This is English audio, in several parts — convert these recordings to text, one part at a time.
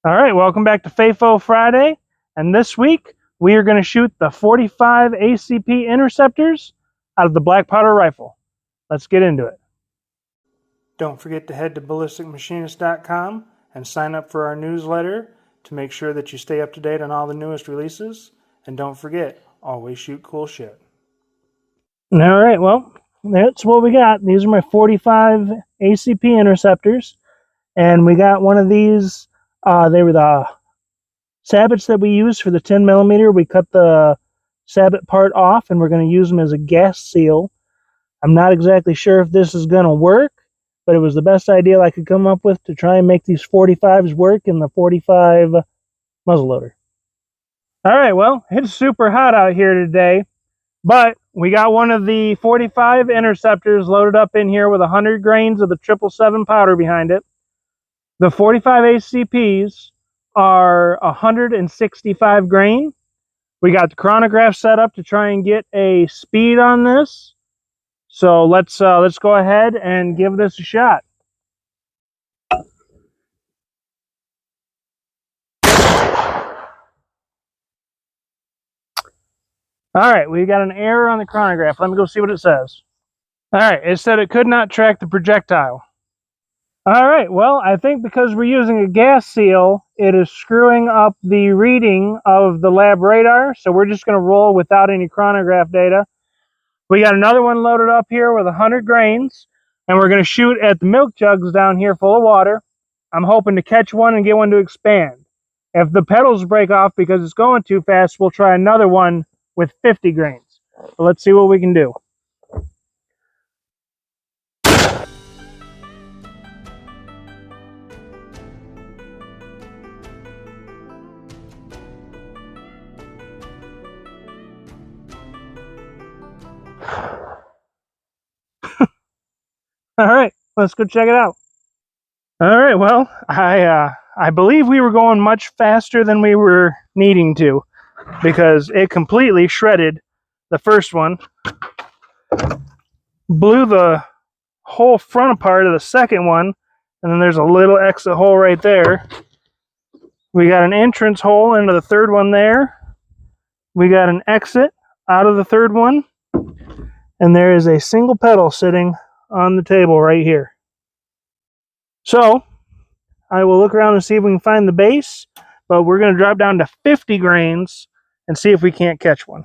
All right, welcome back to FAFO Friday, and this week we are going to shoot the 45 ACP Interceptors out of the black powder rifle. Let's get into it. Don't forget to head to ballisticmachinist.com and sign up for our newsletter to make sure that you stay up to date on all the newest releases. And don't forget, always shoot cool shit. All right, well, that's what we got. These are my 45 ACP Interceptors, and we got one of these. They were the sabots that we use for the 10 millimeter. We cut the sabot part off and we're going to use them as a gas seal. I'm not exactly sure if this is going to work, but it was the best idea I could come up with to try and make these 45s work in the 45 muzzleloader. All right, well, it's super hot out here today, but we got one of the 45 Interceptors loaded up in here with 100 grains of the 777 powder behind it. The 45 ACPs are 165 grain. We got the chronograph set up to try and get a speed on this. So let's go ahead and give this a shot. All right, we got an error on the chronograph. Let me go see what it says. All right, it said it could not track the projectile. All right, well, I think because we're using a gas seal, it is screwing up the reading of the lab radar, so we're just going to roll without any chronograph data. We got another one loaded up here with 100 grains, and we're going to shoot at the milk jugs down here full of water. I'm hoping to catch one and get one to expand. If the pedals break off because it's going too fast, we'll try another one with 50 grains. So let's see what we can do. All right, let's go check it out. All right, well, I believe we were going much faster than we were needing to because it completely shredded the first one, blew the whole front part of the second one, and then there's a little exit hole right there. We got an entrance hole into the third one there. We got an exit out of the third one, and there is a single pedal sitting on the table right here. So I will look around and see if we can find the base, but we're going to drop down to 50 grains and see if we can't catch one.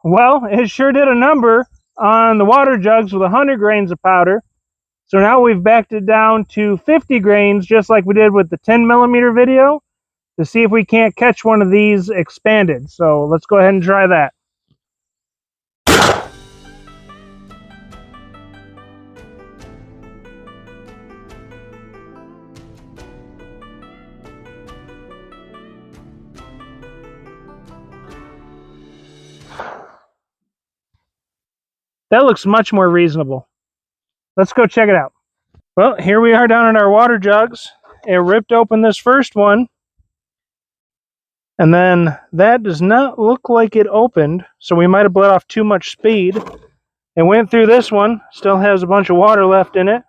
Well, it sure did a number on the water jugs with 100 grains of powder. So now we've backed it down to 50 grains, just like we did with the 10 millimeter video, to see if we can't catch one of these expanded. So let's go ahead and try that. That looks much more reasonable. Let's go check it out. Well, here we are down in our water jugs. It ripped open this first one, and then that does not look like it opened, so we might have bled off too much speed. It went through this one, still has a bunch of water left in it.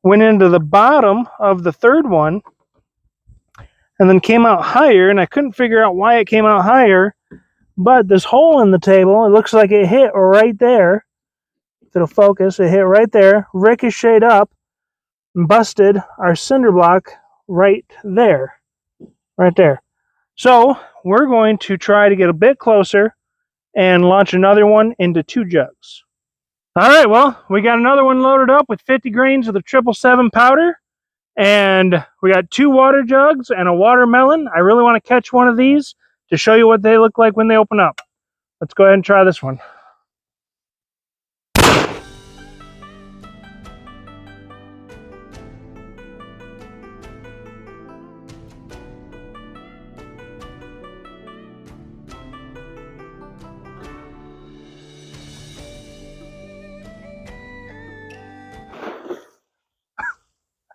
Went into the bottom of the third one, and then came out higher, and I couldn't figure out why it came out higher, but this hole in the table, it looks like it hit right there. If it'll focus, it hit right there, ricocheted up, and busted our cinder block right there. Right there. So we're going to try to get a bit closer and launch another one into 2 jugs. All right, well, we got another one loaded up with 50 grains of the 777 powder, and we got 2 water jugs and a watermelon. I really want to catch one of these to show you what they look like when they open up. Let's go ahead and try this one.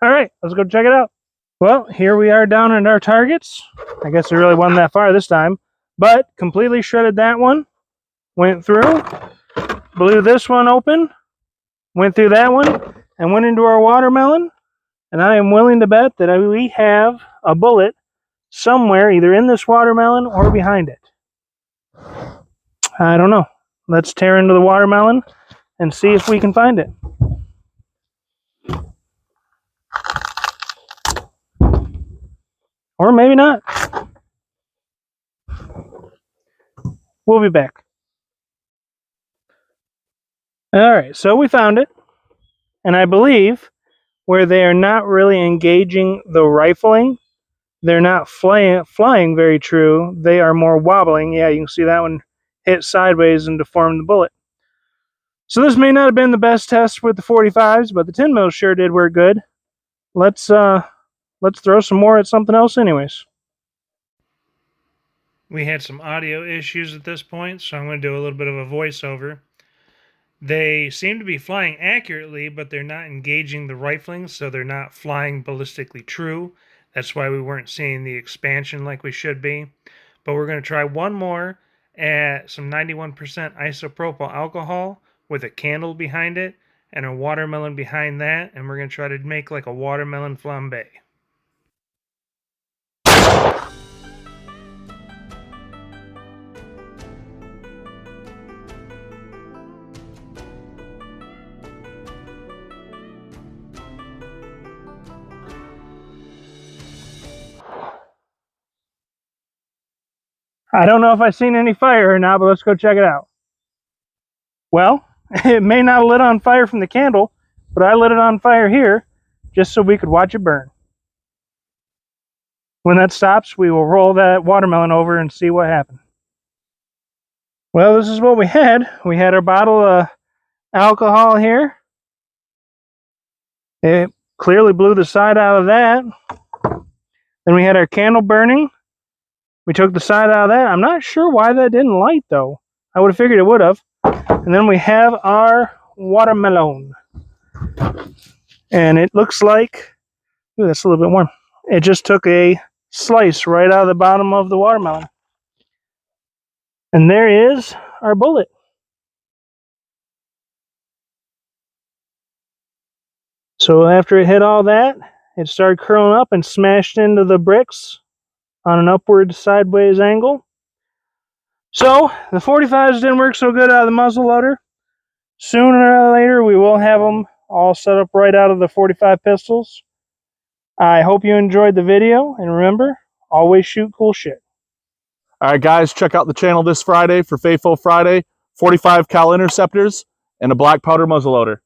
All right, let's go check it out. Well, here we are down at our targets. I guess we really wasn't that far this time, but completely shredded that one. Went through, blew this one open, went through that one, and went into our watermelon. And I am willing to bet that we have a bullet somewhere either in this watermelon or behind it. I don't know. Let's tear into the watermelon and see if we can find it. Or maybe not. We'll be back. Alright, so we found it. And I believe where they are not really engaging the rifling, they're not flying very true. They are more wobbling. Yeah, you can see that one hit sideways and deformed the bullet. So this may not have been the best test with the 45s, but the 10 mil sure did work good. Let's throw some more at something else anyways. We had some audio issues at this point, so I'm going to do a little bit of a voiceover. They seem to be flying accurately, but they're not engaging the rifling, so they're not flying ballistically true. That's why we weren't seeing the expansion like we should be. But we're going to try one more at some 91% isopropyl alcohol with a candle behind it and a watermelon behind that, and we're going to try to make like a watermelon flambe. I don't know if I've seen any fire or not, but let's go check it out. Well, it may not have lit on fire from the candle, but I lit it on fire here just so we could watch it burn. When that stops, we will roll that watermelon over and see what happened. Well, this is what we had. We had our bottle of alcohol here. It clearly blew the side out of that. Then we had our candle burning. We took the side out of that. I'm not sure why that didn't light though. I would have figured it would have. And then we have our watermelon. And it looks like, ooh, that's a little bit warm. It just took a slice right out of the bottom of the watermelon. And there is our bullet. So after it hit all that, it started curling up and smashed into the bricks on an upward sideways angle. So the 45s didn't work so good out of the muzzle loader. Sooner or later we will have them all set up right out of the 45 pistols. I hope you enjoyed the video, and remember, always shoot cool shit. All right, guys, check out the channel this Friday for FAFO Friday, 45 cal interceptors and a black powder muzzleloader.